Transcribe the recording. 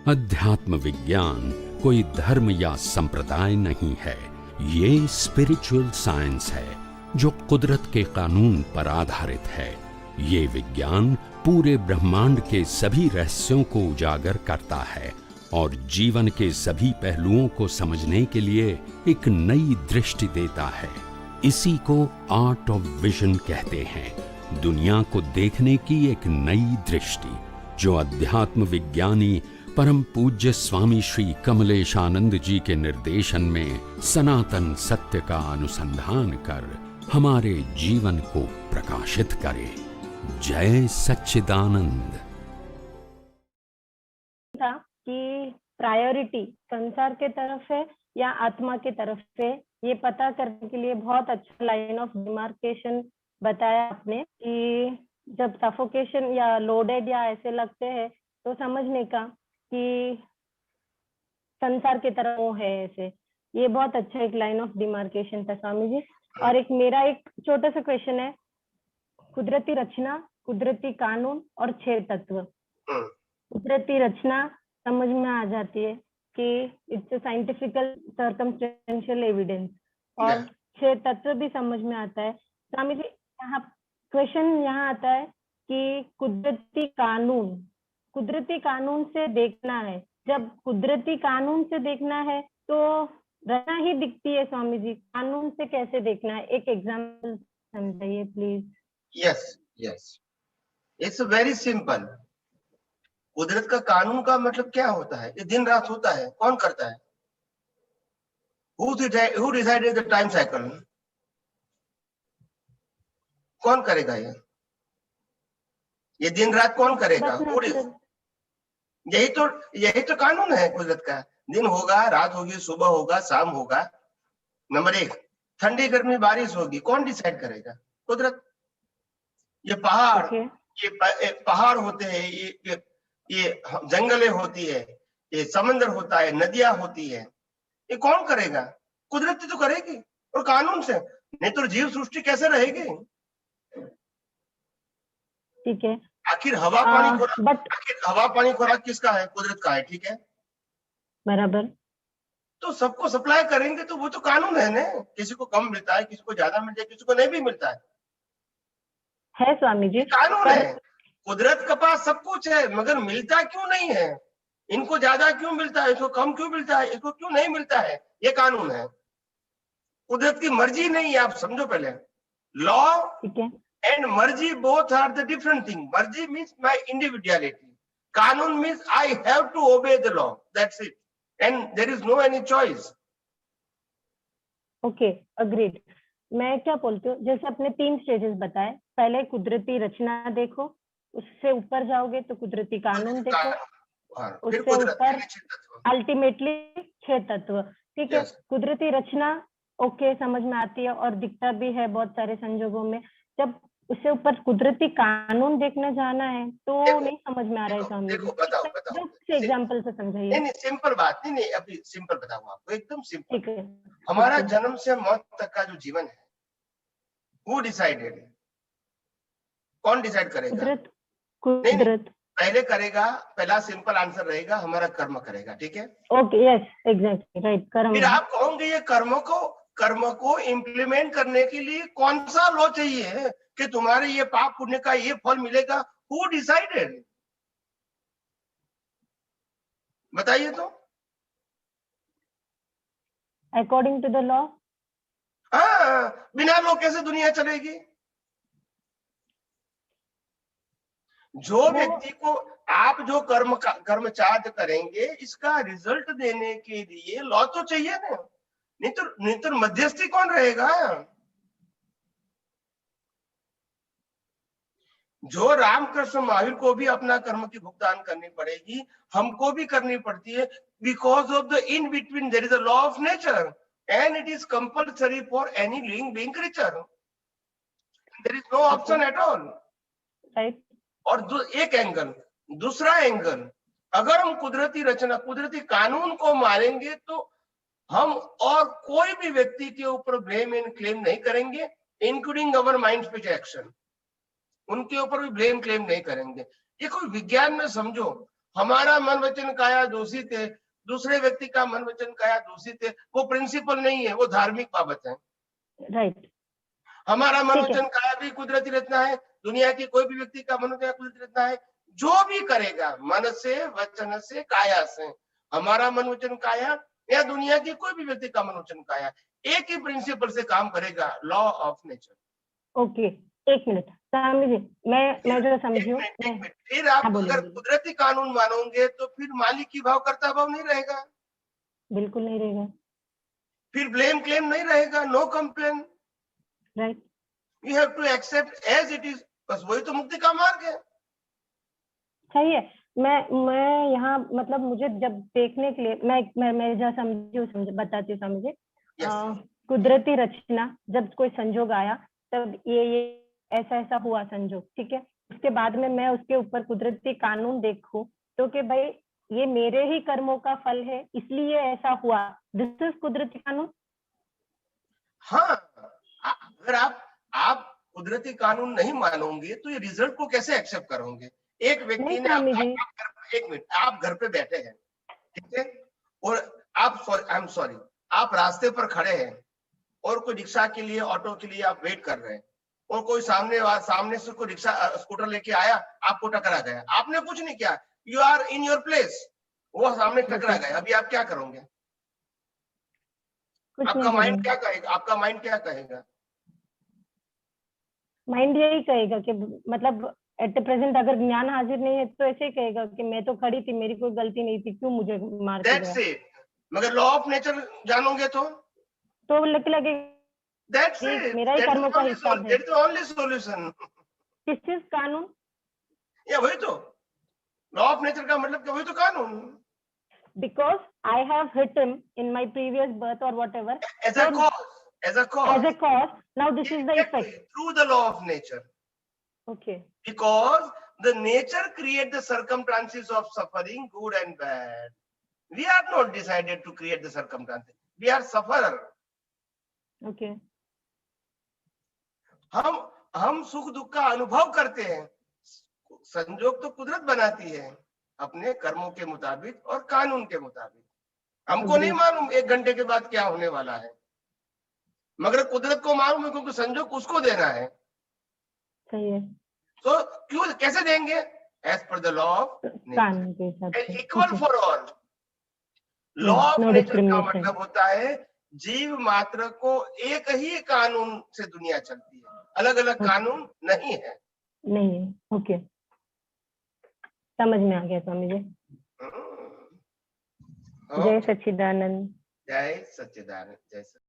अध्यात्म विज्ञान कोई धर्म या संप्रदाय नहीं है, ये स्पिरिचुअल साइंस है जो कुदरत के कानून पर आधारित है। ये विज्ञान पूरे ब्रह्मांड के सभी रहस्यों को उजागर करता है और जीवन के सभी पहलुओं को समझने के लिए एक नई दृष्टि देता है। इसी को आर्ट ऑफ विजन कहते हैं, दुनिया को देखने की एक नई दृष्टि, जो अध्यात्म विज्ञानी परम पूज्य स्वामी श्री कमलेशानंद जी के निर्देशन में सनातन सत्य का अनुसंधान कर हमारे जीवन को प्रकाशित करे। जय सच्चिदानंद। था कि प्रायोरिटी संसार के तरफ है या आत्मा के तरफ है, ये पता करने के लिए बहुत अच्छा लाइन ऑफ डिमार्केशन बताया आपने कि जब सफोकेशन या लोडेड या ऐसे लगते हैं तो समझने का कि संसार के तरफ वो है ऐसे। ये बहुत अच्छा एक लाइन ऑफ डिमार्केशन था स्वामी जी। और एक मेरा एक छोटा सा क्वेश्चन है, कुदरती रचना, कुदरती कानून और 6 तत्व। कुदरती रचना समझ में आ जाती है कि it's a scientifical circumstantial evidence, और 6 तत्व भी समझ में आता है। स्वामी जी यहाँ क्वेश्चन यहाँ आता है कि कुदरती कानून से देखना है। जब कुदरती कानून से देखना है तो रचना ही दिखती है स्वामी जी, कानून से कैसे देखना है? एक एग्जांपल समझाइए please. Yes, it's very simple. कुदरत का कानून का मतलब क्या होता है? ये दिन रात होता है, कौन करता है? Who decided the time cycle? कौन करेगा ये दिन रात कौन करेगा? यही तो कानून है कुदरत का। दिन होगा, रात होगी, सुबह होगा, शाम होगा। नंबर 1, ठंडी गर्मी बारिश होगी, कौन डिसाइड करेगा? कुदरत। ये पहाड़ होते हैं, ये जंगलें होती है, ये समंदर होता है, नदियां होती है, ये कौन करेगा? कुदरत तो करेगी, और कानून से, नहीं तो जीव सृष्टि कैसे रहेगी? ठीक है। आखिर हवा पानी खुराक किसका है? कुदरत का है, ठीक है, बराबर। तो सबको सप्लाई करेंगे तो वो तो कानून है ना। किसी को कम मिलता है, किसी को ज्यादा मिलता है, किसी को नहीं भी मिलता है स्वामी जी, कानून है। कुदरत के पास सब कुछ है, मगर मिलता क्यों नहीं है? इनको ज्यादा क्यों मिलता है, इसको कम क्यों मिलता है, इसको क्यों नहीं मिलता है? ये कानून है। कुदरत की मर्जी नहीं है, आप समझो पहले। Law and mercy both are the different thing. Mercy means my individuality. Kanun means I have to obey the law. That's it. And there is no any choice. Okay, agreed. मैं क्या बोलती हूँ, जैसे अपने 3 स्टेजेस बताए। पहले कुदरती रचना देखो, उससे ऊपर जाओगे तो कुदरती कानून देखो, उससे ऊपर अल्टीमेटली 6 तत्व। ठीक है, कुदरती रचना ओके समझ में आती है और दिखता भी है बहुत सारे संजोगों में। जब उससे ऊपर कुदरती कानून देखने जाना है तो नहीं समझ में आ रहा है स्वामी जी। बताओ एग्जांपल से समझाइए। नहीं, सिंपल बात नहीं, अभी सिंपल बताऊंगा आपको, एकदम सिंपल। ठीक है। हमारा जन्म से मौत तक का जो जीवन है, वो डिसाइडेड है। कौन डिसाइड करेगा? कुदरत पहले करेगा। पहला सिंपल आंसर रहेगा, हमारा कर्म करेगा, ठीक है। ओके, यस, एग्जैक्टली राइट, कर्म। फिर आप कहोगे ये कर्म को इम्प्लीमेंट करने के लिए कौन सा लॉ चाहिए कि तुम्हारे ये पाप पुण्य का ये फल मिलेगा? Who decided? बताइए तो। According to the law. हाँ, बिना लॉ कैसे दुनिया चलेगी? जो व्यक्ति को आप जो कर्म चार्ज करेंगे, इसका रिजल्ट देने के लिए लॉ तो चाहिए ना। नहीं तो मध्यस्थी कौन रहेगा? जो रामकृष्ण महावीर को भी अपना कर्म की भुगतान करनी पड़ेगी, हमको भी करनी पड़ती है, because of the in between there is a law of nature and it is compulsory for any living being creature. There is no option at all, right. और एक एंगल, दूसरा एंगल, अगर हम कुदरती रचना, कुदरती कानून को मानेंगे तो हम और कोई भी व्यक्ति के ऊपर ब्लेम एंड क्लेम नहीं करेंगे, including our mind speech action. उनके ऊपर भी ब्लेम क्लेम नहीं करेंगे। ये कोई विज्ञान में समझो, हमारा मन वचन काया दूषित है, दूसरे व्यक्ति का मन वचन काया दूषित है, वो प्रिंसिपल नहीं है, वो धार्मिक बाबत है। राइट, हमारा मन ठीक है। वचन काया भी कुदरती रचना है, दुनिया की कोई भी व्यक्ति का मन वचन कुदरती रचना है। जो भी करेगा मन से, वचन से, काया से, हमारा मन वचन काया या दुनिया की कोई भी व्यक्ति का मन वचन काया, एक ही प्रिंसिपल से काम करेगा, लॉ ऑफ नेचर। ओके, एक मिनट स्वामी जी, मैं जो समझी हूँ, एक मिनट, फिर आप हाँ, बोलिए, अगर बोलिए। कुदरती कानून मानोगे तो फिर मालिक की भाव कर्ता भाव नहीं रहेगा, बिल्कुल नहीं रहेगा। फिर ब्लेम क्लेम नहीं रहेगा, no complain, right, you have to accept as it is. बस वही तो मुक्ति का मार्ग है। सही है। मैं यहाँ मतलब मुझे जब देखने के लिए मैं जो समझी हूँ बताती हूँ स्वामी जी। Yes. कुदरती रचना, जब कोई संजोग आया तब ये ऐसा ऐसा हुआ संजोग, ठीक है। उसके बाद में मैं उसके ऊपर कुदरती कानून देखूं तो कि भाई ये मेरे ही कर्मों का फल है, इसलिए ऐसा हुआ, दिस इज कुदरती कानून। हाँ, अगर आप कुदरती कानून नहीं मानोगे तो ये रिजल्ट को कैसे एक्सेप्ट करोगे? एक व्यक्ति नहीं ने स्वामी जी, एक मिनट, आप घर पे बैठे हैं, ठीक है, और आई एम सॉरी, आप रास्ते पर खड़े हैं और कोई रिक्शा के लिए, ऑटो के लिए आप वेट कर रहे हैं, और कोई सामने से कोई रिक्शा स्कूटर लेके आया, आपको टकरा गया, आपने कुछ नहीं किया, you are in your place, वो सामने टकरा गया, अभी आप क्या करोगे? कुछ आपका नहीं माइंड करेंगे। क्या कहेगा? आपका माइंड क्या कहेगा? माइंड यही कहेगा कि मतलब एट द प्रेजेंट अगर ज्ञान हाजिर नहीं है तो ऐसे ही कहेगा कि मैं तो खड़ी थी, मेरी कोई गलती नहीं थी, क्यों मुझे मार के दैट्स गया। इट। मगर लॉ ऑफ नेचर जानोगे तो लगे दैट्स ये इट, मेरा ही कर्मों का हिसाब है। That's the only solution. किस चीज कानून? या वही तो लॉ ऑफ नेचर का मतलब क्या? वही तो कानून। Because I have hit him in my previous birth or whatever. As a cause, as a As cause. a cause. Now this is the Exactly, effect. through the law of nature. Okay. Because the nature create the circumstances of suffering, good and bad. We are not decided to create the circumstances. We are sufferer. Okay. हम सुख दुख का अनुभव करते हैं, संजोग तो कुदरत बनाती है अपने कर्मों के मुताबिक और कानून के मुताबिक। हमको नहीं मालूम 1 घंटे के बाद क्या होने वाला है, मगर कुदरत को मालूम है क्योंकि संजोग उसको देना है। सही है। तो क्यों, कैसे देंगे? As per the law of कानून के हिसाब से। Equal for all. Law of No nature का discrimination. मतलब होता है जीव मात्र को एक ही कानून से दुनिया चलती है, अलग अलग कानून नहीं है। नहीं है। ओके, समझ में आ गया स्वामी जी। जय सच्चिदानंद। जय सच्चिदानंद। जय सच्चिदानंद।